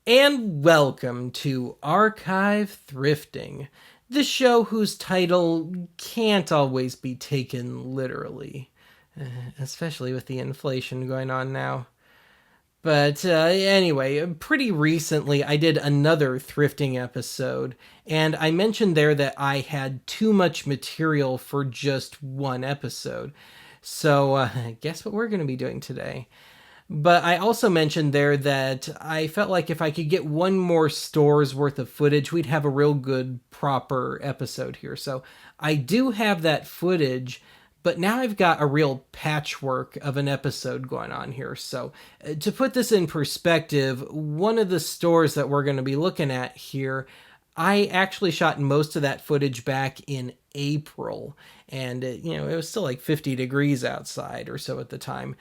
And welcome to Archive Thrifting, the show whose title can't always be taken literally, especially with the inflation going on now. But anyway, pretty recently I did another thrifting episode, and I mentioned there that I had too much material for just one episode. So, guess what we're going to be doing today? But I also mentioned there that I felt like if I could get one more store's worth of footage, we'd have a real good, proper episode here. So I do have that footage, but now I've got a real patchwork of an episode going on here. So to put this in perspective, one of the stores that we're going to be looking at here, I actually shot most of that footage back in April. And, it was still like 50 degrees outside or so at the time.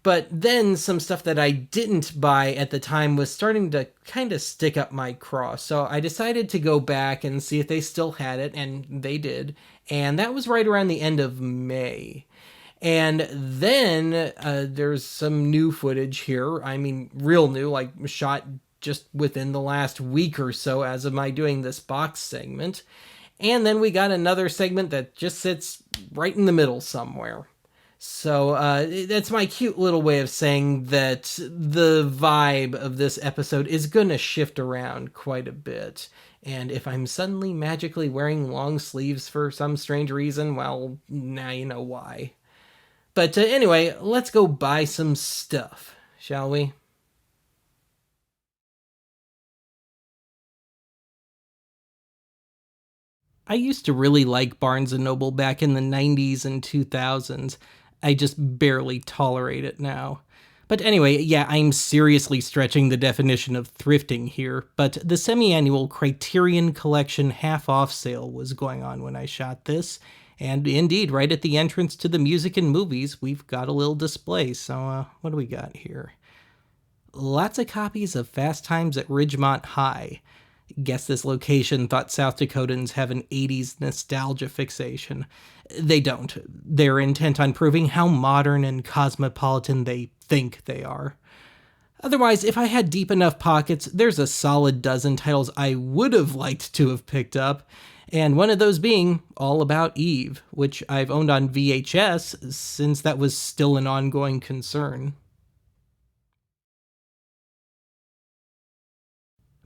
But then some stuff that I didn't buy at the time was starting to kind of stick up my craw. So I decided to go back and see if they still had it, and they did. And that was right around the end of May. And then there's some new footage here. I mean, real new, like shot just within the last week or so as of my doing this box segment. And then we got another segment that just sits right in the middle somewhere. So that's my cute little way of saying that the vibe of this episode is going to shift around quite a bit. And if I'm suddenly magically wearing long sleeves for some strange reason, well, now you know why. But anyway, let's go buy some stuff, shall we? I used to really like Barnes& and Noble back in the 90s and 2000s. I just barely tolerate it now. But anyway, yeah, I'm seriously stretching the definition of thrifting here, but the semi-annual Criterion Collection half-off sale was going on when I shot this, and indeed, right at the entrance to the music and movies, we've got a little display, so what do we got here? Lots of copies of Fast Times at Ridgemont High. Guess this location thought South Dakotans have an 80s nostalgia fixation. They don't. They're intent on proving how modern and cosmopolitan they think they are. Otherwise, if I had deep enough pockets, there's a solid dozen titles I would have liked to have picked up, and one of those being All About Eve, which I've owned on VHS since that was still an ongoing concern.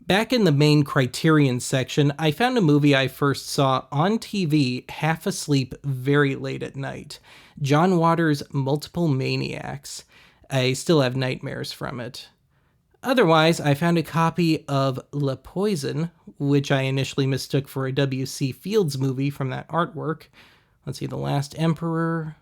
Back in the main Criterion section, I found a movie I first saw on TV half asleep very late at night. John Waters' Multiple Maniacs. I still have nightmares from it. Otherwise, I found a copy of La Poison, which I initially mistook for a W.C. Fields movie from that artwork. Let's see, The Last Emperor,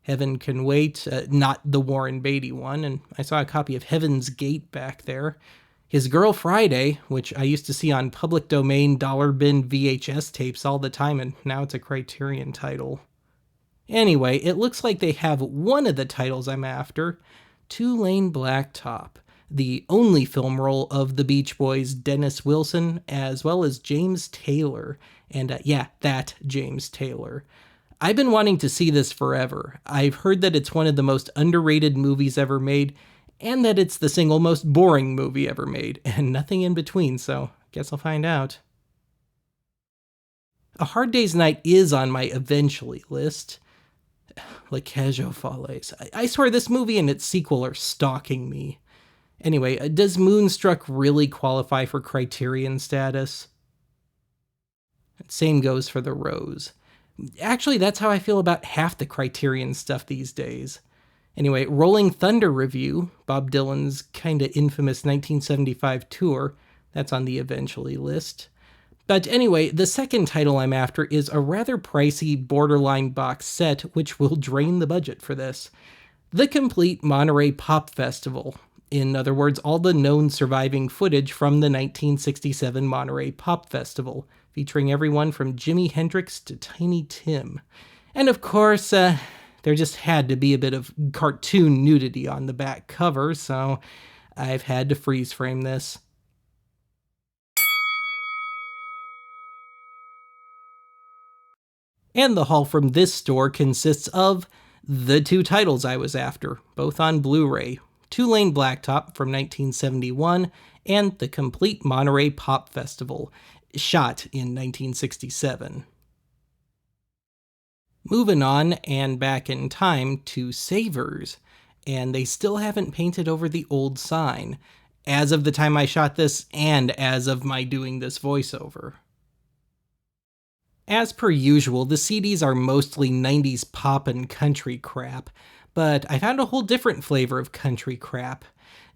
Heaven Can Wait, not the Warren Beatty one, and I saw a copy of Heaven's Gate back there. His Girl Friday, which I used to see on public domain dollar bin VHS tapes all the time, and now it's a Criterion title. Anyway, it looks like they have one of the titles I'm after, Two Lane Blacktop, the only film role of the Beach Boys' Dennis Wilson, as well as James Taylor. And yeah, that James Taylor. I've been wanting to see this forever. I've heard that it's one of the most underrated movies ever made, and that it's the single most boring movie ever made, and nothing in between, so guess I'll find out. A Hard Day's Night is on my eventually list. La Cage aux Folles. I swear this movie and its sequel are stalking me. Anyway, does Moonstruck really qualify for Criterion status? Same goes for The Rose. Actually, that's how I feel about half the Criterion stuff these days. Anyway, Rolling Thunder Review, Bob Dylan's kinda infamous 1975 tour, that's on the eventually list. But anyway, the second title I'm after is a rather pricey borderline box set, which will drain the budget for this. The Complete Monterey Pop Festival. In other words, all the known surviving footage from the 1967 Monterey Pop Festival, featuring everyone from Jimi Hendrix to Tiny Tim. And of course, there just had to be a bit of cartoon nudity on the back cover, so I've had to freeze frame this. And the haul from this store consists of the two titles I was after, both on Blu-ray, Two-Lane Blacktop from 1971, and The Complete Monterey Pop Festival, shot in 1967. Moving on and back in time to Savers, and they still haven't painted over the old sign, as of the time I shot this and as of my doing this voiceover. As per usual, the CDs are mostly 90s pop and country crap, but I found a whole different flavor of country crap.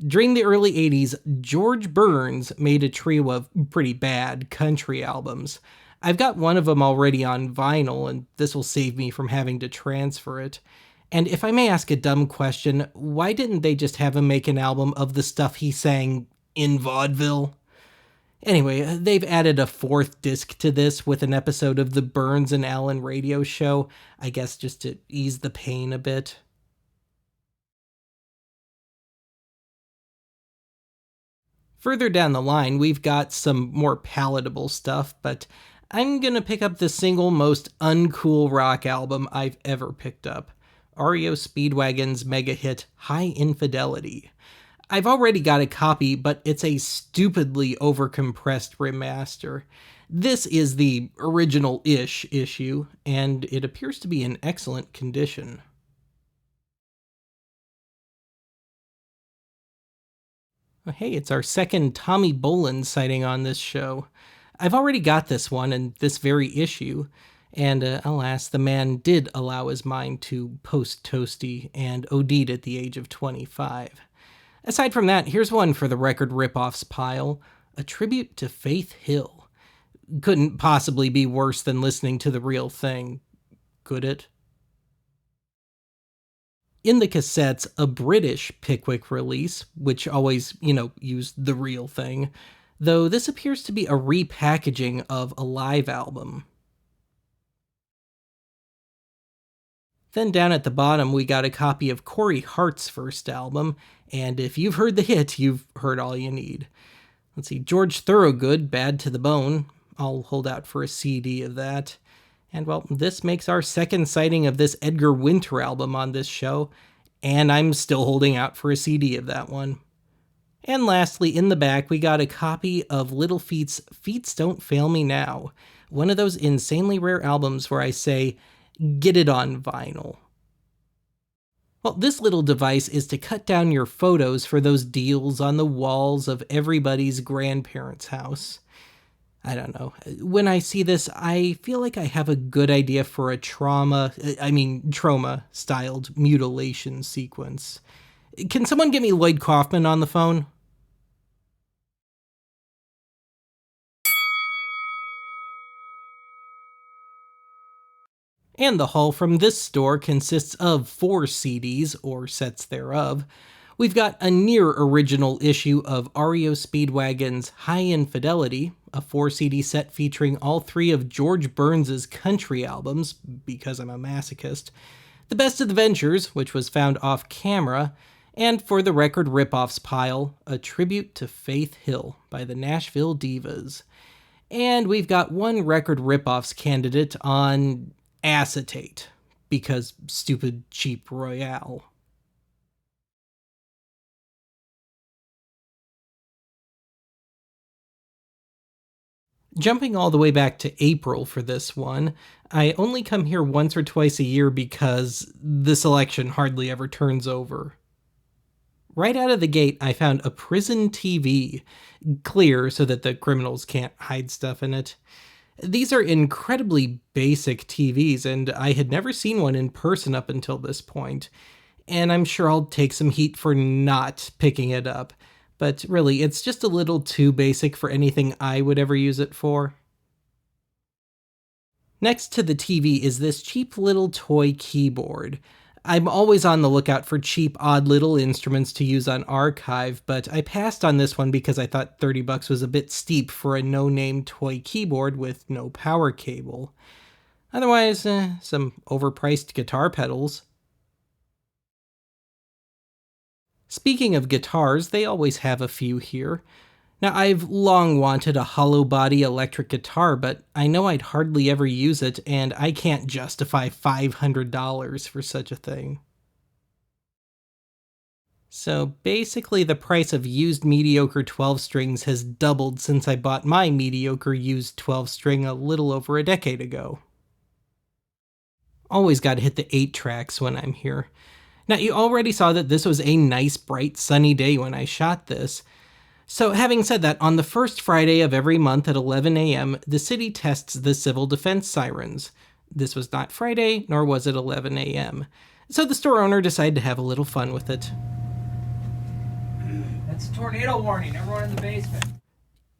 During the early 80s, George Burns made a trio of pretty bad country albums. I've got one of them already on vinyl, and this will save me from having to transfer it. And if I may ask a dumb question, why didn't they just have him make an album of the stuff he sang in vaudeville? Anyway, they've added a fourth disc to this with an episode of the Burns and Allen radio show, I guess just to ease the pain a bit. Further down the line, we've got some more palatable stuff, but I'm gonna pick up the single most uncool rock album I've ever picked up, REO Speedwagon's mega hit High Infidelity. I've already got a copy, but it's a stupidly overcompressed remaster. This is the original-ish issue, and it appears to be in excellent condition. Hey, it's our second Tommy Bolin sighting on this show. I've already got this one and this very issue, and alas, the man did allow his mind to post-toasty and OD'd at the age of 25. Aside from that, here's one for the record ripoffs pile, a tribute to Faith Hill. Couldn't possibly be worse than listening to the real thing, could it? In the cassettes, a British Pickwick release, which always, used the real thing, though this appears to be a repackaging of a live album. Then down at the bottom, we got a copy of Corey Hart's first album, and if you've heard the hit, you've heard all you need. Let's see, George Thorogood, Bad to the Bone. I'll hold out for a CD of that. And well, this makes our second sighting of this Edgar Winter album on this show, and I'm still holding out for a CD of that one. And lastly, in the back, we got a copy of Little Feat's Feats Don't Fail Me Now, one of those insanely rare albums where I say, get it on vinyl. Well, this little device is to cut down your photos for those deals on the walls of everybody's grandparents' house. I don't know. When I see this, I feel like I have a good idea for a trauma-styled mutilation sequence. Can someone get me Lloyd Kaufman on the phone? And the haul from this store consists of 4 CDs, or sets thereof. We've got a near-original issue of REO Speedwagon's High Infidelity, a 4-CD set featuring all 3 of George Burns' country albums, because I'm a masochist, The Best of the Ventures, which was found off-camera, and for the record ripoffs pile, a tribute to Faith Hill by the Nashville Divas. And we've got one record ripoffs candidate on acetate, because stupid cheap Royale. Jumping all the way back to April for this one, I only come here once or twice a year because the selection hardly ever turns over. Right out of the gate, I found a prison TV, clear so that the criminals can't hide stuff in it. These are incredibly basic TVs, and I had never seen one in person up until this point, and I'm sure I'll take some heat for not picking it up. But really, it's just a little too basic for anything I would ever use it for. Next to the TV is this cheap little toy keyboard. I'm always on the lookout for cheap, odd little instruments to use on archive, but I passed on this one because I thought $30 was a bit steep for a no-name toy keyboard with no power cable. Otherwise, some overpriced guitar pedals. Speaking of guitars, they always have a few here. Now, I've long wanted a hollow body electric guitar, but I know I'd hardly ever use it, and I can't justify $500 for such a thing. So basically, the price of used mediocre 12 strings has doubled since I bought my mediocre used 12 string a little over a decade ago. Always gotta hit the 8 tracks when I'm here. Now, you already saw that this was a nice, bright, sunny day when I shot this. So, having said that, on the first Friday of every month at 11 a.m., the city tests the civil defense sirens. This was not Friday, nor was it 11 a.m. So the store owner decided to have a little fun with it. That's a tornado warning, everyone in the basement.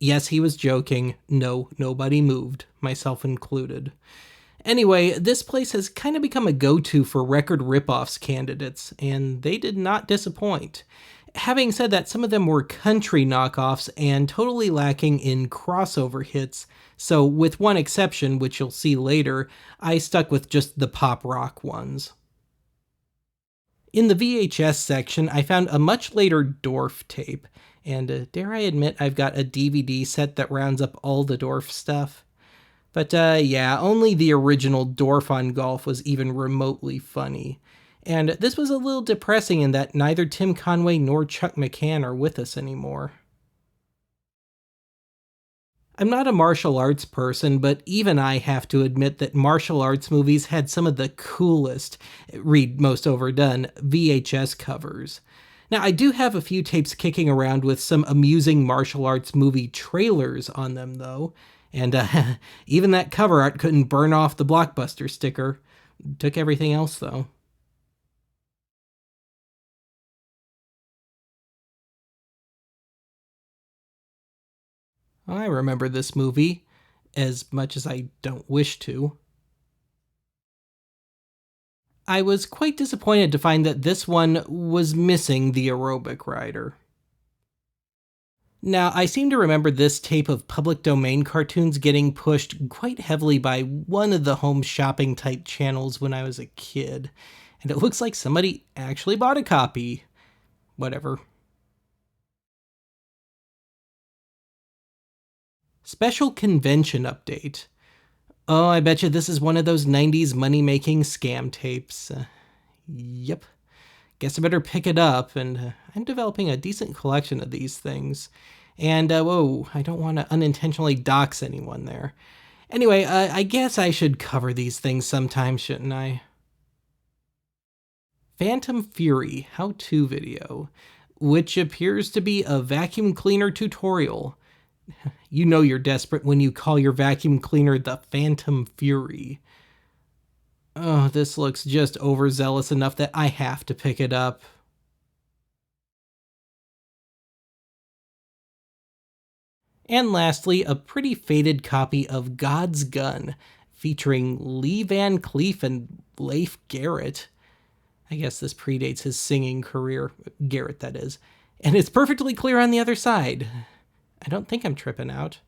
Yes, he was joking. No, nobody moved, myself included. Anyway, this place has kind of become a go-to for record rip-offs candidates, and they did not disappoint. Having said that, some of them were country knockoffs and totally lacking in crossover hits, so with one exception, which you'll see later, I stuck with just the pop rock ones. In the VHS section, I found a much later Dorf tape, and dare I admit I've got a DVD set that rounds up all the Dorf stuff. But yeah, only the original Dorf on Golf was even remotely funny. And this was a little depressing in that neither Tim Conway nor Chuck McCann are with us anymore. I'm not a martial arts person, but even I have to admit that martial arts movies had some of the coolest, read most overdone, VHS covers. Now, I do have a few tapes kicking around with some amusing martial arts movie trailers on them, though. And even that cover art couldn't burn off the Blockbuster sticker. Took everything else, though. I remember this movie, as much as I don't wish to. I was quite disappointed to find that this one was missing the aerobic rider. Now, I seem to remember this tape of public domain cartoons getting pushed quite heavily by one of the home shopping type channels when I was a kid, and it looks like somebody actually bought a copy. Whatever. Special convention update. Oh, I bet you this is one of those 90s money-making scam tapes. Yep. Guess I better pick it up, and I'm developing a decent collection of these things. And, whoa, I don't want to unintentionally dox anyone there. Anyway, I guess I should cover these things sometime, shouldn't I? Phantom Fury how-to video, which appears to be a vacuum cleaner tutorial. You know you're desperate when you call your vacuum cleaner the Phantom Fury. Oh, this looks just overzealous enough that I have to pick it up. And lastly, a pretty faded copy of God's Gun, featuring Lee Van Cleef and Leif Garrett. I guess this predates his singing career, Garrett that is. And it's perfectly clear on the other side. I don't think I'm tripping out.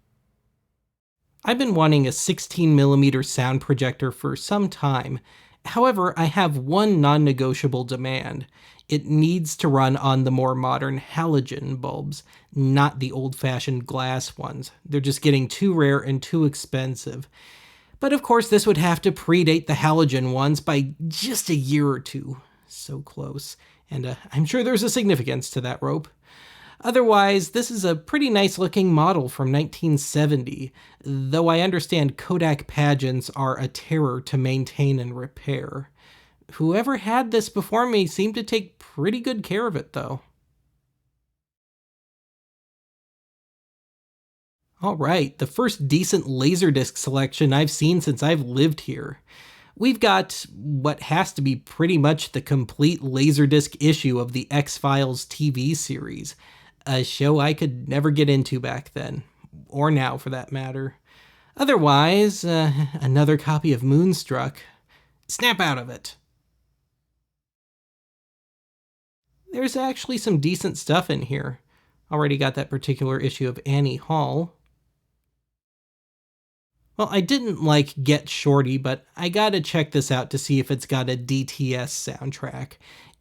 I've been wanting a 16mm sound projector for some time. However, I have one non-negotiable demand. It needs to run on the more modern halogen bulbs, not the old-fashioned glass ones. They're just getting too rare and too expensive. But of course, this would have to predate the halogen ones by just a year or two. So close. And I'm sure there's a significance to that rope. Otherwise, this is a pretty nice looking model from 1970, though I understand Kodak pageants are a terror to maintain and repair. Whoever had this before me seemed to take pretty good care of it, though. Alright, the first decent Laserdisc selection I've seen since I've lived here. We've got what has to be pretty much the complete Laserdisc issue of the X-Files TV series, a show I could never get into back then, or now for that matter. Otherwise, another copy of Moonstruck. Snap out of it. There's actually some decent stuff in here. Already got that particular issue of Annie Hall. Well, I didn't like Get Shorty, but I gotta check this out to see if it's got a DTS soundtrack.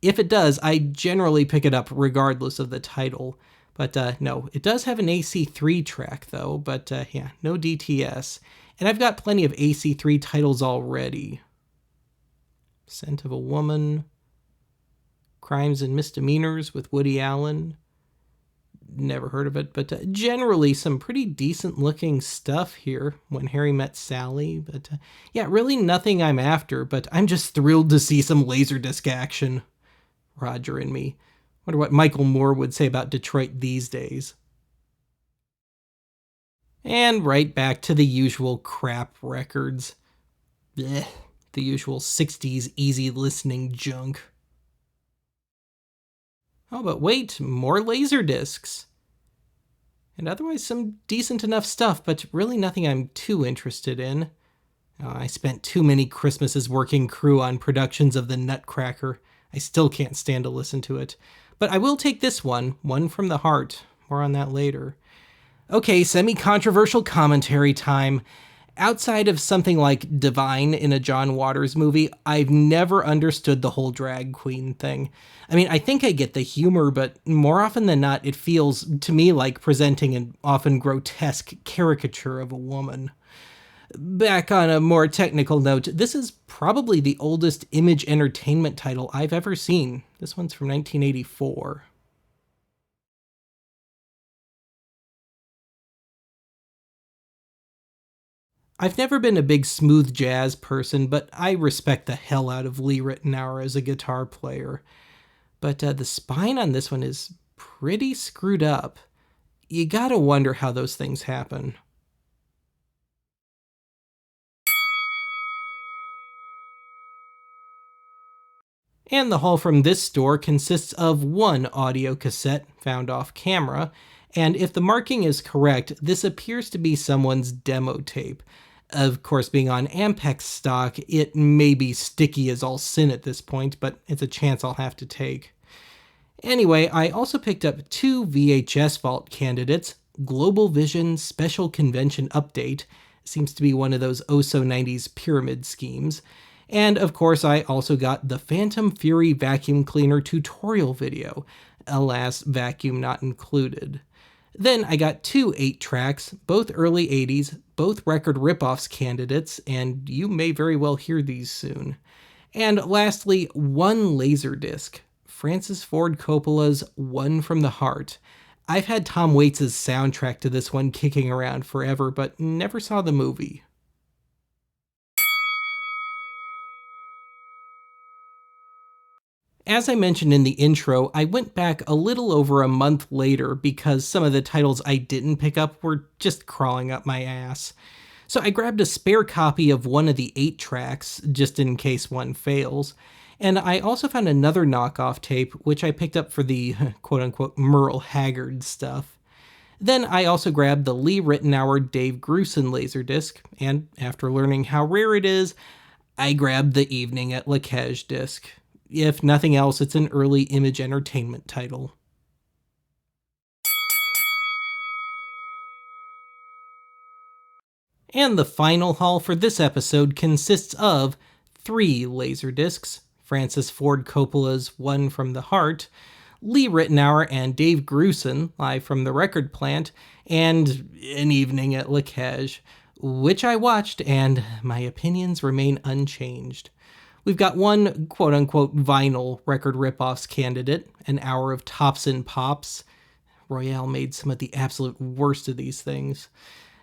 If it does, I generally pick it up regardless of the title. But no, it does have an AC3 track though, but yeah, no DTS. And I've got plenty of AC3 titles already. Scent of a Woman. Crimes and Misdemeanors with Woody Allen. Never heard of it, but generally some pretty decent looking stuff here. When Harry Met Sally, but yeah, really nothing I'm after, but I'm just thrilled to see some Laserdisc action. Roger and me. Wonder what Michael Moore would say about Detroit these days. And right back to the usual crap records. Blech, the usual 60s easy listening junk. Oh, but wait, more Laserdiscs. And otherwise some decent enough stuff, but really nothing I'm too interested in. I spent too many Christmases working crew on productions of The Nutcracker. I still can't stand to listen to it. But I will take this one from the heart. More on that later. Okay, semi-controversial commentary time. Outside of something like Divine in a John Waters movie, I've never understood the whole drag queen thing. I mean, I think I get the humor, but more often than not, it feels to me like presenting an often grotesque caricature of a woman. Back on a more technical note, this is probably the oldest Image Entertainment title I've ever seen. This one's from 1984. I've never been a big smooth jazz person, but I respect the hell out of Lee Ritenour as a guitar player. But the spine on this one is pretty screwed up. You gotta wonder how those things happen. And the haul from this store consists of one audio cassette found off camera, and if the marking is correct, this appears to be someone's demo tape. Of course, being on Ampex stock, it may be sticky as all sin at this point, but it's a chance I'll have to take. Anyway, I also picked up 2 VHS Vault candidates. Global Vision Special Convention Update seems to be one of those oh-so-90s pyramid schemes. And of course, I also got the Phantom Fury vacuum cleaner tutorial video. Alas, vacuum not included. Then I got 2 8-tracks, both early 80s, both record ripoffs candidates, and you may very well hear these soon. And lastly, 1 Laserdisc, Francis Ford Coppola's One from the Heart. I've had Tom Waits' soundtrack to this one kicking around forever, but never saw the movie. As I mentioned in the intro, I went back a little over a month later because some of the titles I didn't pick up were just crawling up my ass. So I grabbed a spare copy of one of the 8-tracks, just in case one fails, and I also found another knockoff tape, which I picked up for the quote-unquote Merle Haggard stuff. Then I also grabbed the Lee Ritenour Dave Grusin Laserdisc, and after learning how rare it is, I grabbed the Evening at Lacage disc. If nothing else, it's an early Image Entertainment title. And the final haul for this episode consists of 3 Laserdiscs, Francis Ford Coppola's One from the Heart, Lee Ritenour and Dave Grusin, live from the record plant, and An Evening at Lacage, which I watched, and my opinions remain unchanged. We've got 1 quote-unquote vinyl record ripoffs candidate, An Hour of Tops and Pops. Royale made some of the absolute worst of these things.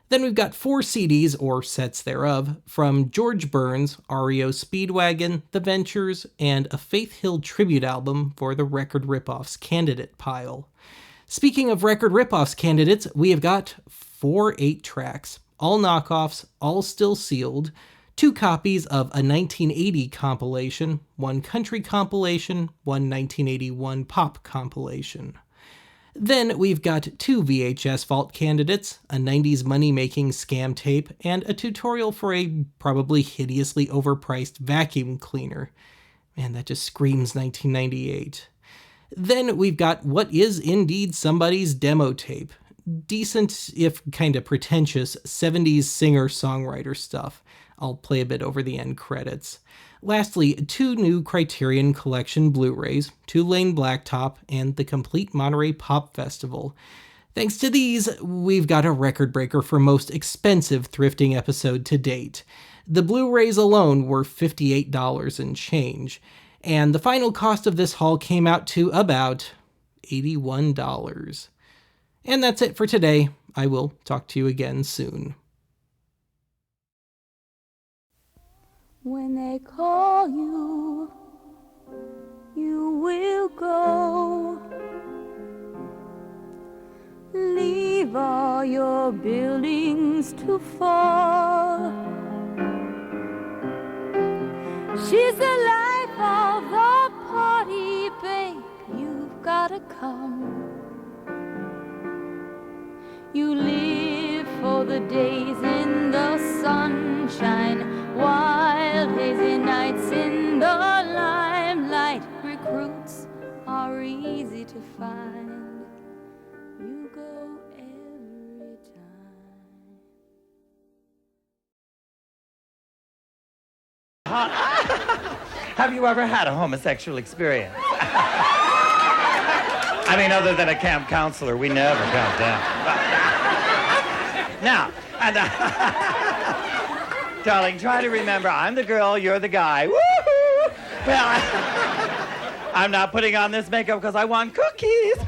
Then we've got 4 CDs, or sets thereof, from George Burns, REO Speedwagon, The Ventures, and a Faith Hill tribute album for the record ripoffs candidate pile. Speaking of record ripoffs candidates, we have got 4 8-tracks, all knockoffs, all still sealed, 2 copies of a 1980 compilation, 1 country compilation, 1 1981 pop compilation. Then we've got 2 VHS Vault candidates, a 90s money-making scam tape, and a tutorial for a probably hideously overpriced vacuum cleaner. Man, that just screams 1998. Then we've got what is indeed somebody's demo tape. Decent, if kinda pretentious, 70s singer-songwriter stuff. I'll play a bit over the end credits. Lastly, 2 new Criterion Collection Blu-rays, 2 Lane Blacktop, and the Complete Monterey Pop Festival. Thanks to these, we've got a record breaker for most expensive thrifting episode to date. The Blu-rays alone were $58 and change. And the final cost of this haul came out to about $81. And that's it for today. I will talk to you again soon. When they call you, you will go. Leave all your buildings to fall. She's the life of the party, babe. You've gotta come. You live for the days in the sunshine, wild hazy nights in the limelight. Recruits are easy to find. You go every time. Have you ever had a homosexual experience? I mean, other than a camp counselor, we never count down. Now, darling, try to remember, I'm the girl, you're the guy. Woo-hoo! Well, I'm not putting on this makeup because I want cookies.